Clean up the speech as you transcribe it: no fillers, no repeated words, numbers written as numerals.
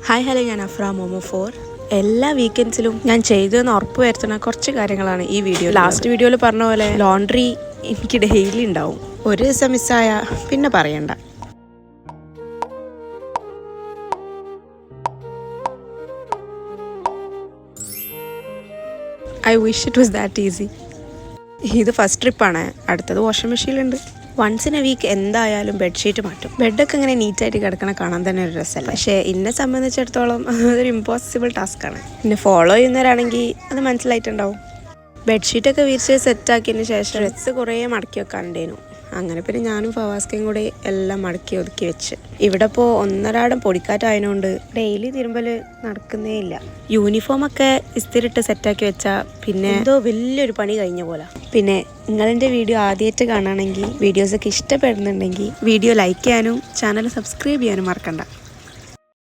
Hi hello, ഞാൻ AHPRA momo 4. എല്ലാ വീക്കെൻഡ്സിലും ഞാൻ ചെയ്തതെന്ന് ഉറപ്പ് വരുത്തുന്ന കുറച്ച് കാര്യങ്ങളാണ് ഈ വീഡിയോ. ലാസ്റ്റ് വീഡിയോയിൽ പറഞ്ഞ പോലെ ലോണ്ട്രി എനിക്ക് ഡെയിലി ഉണ്ടാവും. ഒരു ദിവസം മിസ്സായ പിന്നെ പറയണ്ട. I wish it was that easy. ഇത് ഫസ്റ്റ് ട്രിപ്പാണ്. അടുത്തത് വാഷിംഗ് മെഷീനിലുണ്ട്. വൺസ് ഇൻ എ വീക്ക് എന്തായാലും ബെഡ്ഷീറ്റ് മാറ്റും. ബെഡൊക്കെ ഇങ്ങനെ നീറ്റായിട്ട് കിടക്കണം കാണാൻ തന്നെ ഒരു രസമല്ല. പക്ഷേ എന്നെ സംബന്ധിച്ചിടത്തോളം അതൊരു ഇമ്പോസിബിൾ ടാസ്ക്കാണ്. എന്നെ ഫോളോ ചെയ്യുന്നവരാണെങ്കിൽ അത് മനസ്സിലായിട്ടുണ്ടാവും. ബെഡ്ഷീറ്റൊക്കെ വിരിച്ച് സെറ്റാക്കിയതിന് ശേഷം ഡ്രസ്സ് കുറേ മടക്കി വെക്കാനുണ്ടായിരുന്നു. അങ്ങനെ പിന്നെ ഞാനും ഫവാസ്കയും കൂടി എല്ലാം മടക്കി ഒതുക്കി വെച്ച്. ഇവിടെ ഇപ്പോൾ ഒന്നരാടം പൊടിക്കാറ്റായതുകൊണ്ട് ഡെയിലി തിരുമ്പൽ നടക്കുന്നേ ഇല്ല. യൂണിഫോമൊക്കെ ഇസ്തിരിട്ട് സെറ്റാക്കി വെച്ചാൽ പിന്നെ എന്തോ വലിയൊരു പണി കഴിഞ്ഞ പോലെ. പിന്നെ നിങ്ങളെൻ്റെ വീഡിയോ ആദ്യമായിട്ട് കാണുകയാണെങ്കിൽ, വീഡിയോസൊക്കെ ഇഷ്ടപ്പെടുന്നുണ്ടെങ്കിൽ വീഡിയോ ലൈക്ക് ചെയ്യാനും ചാനൽ സബ്സ്ക്രൈബ് ചെയ്യാനും മറക്കണ്ട.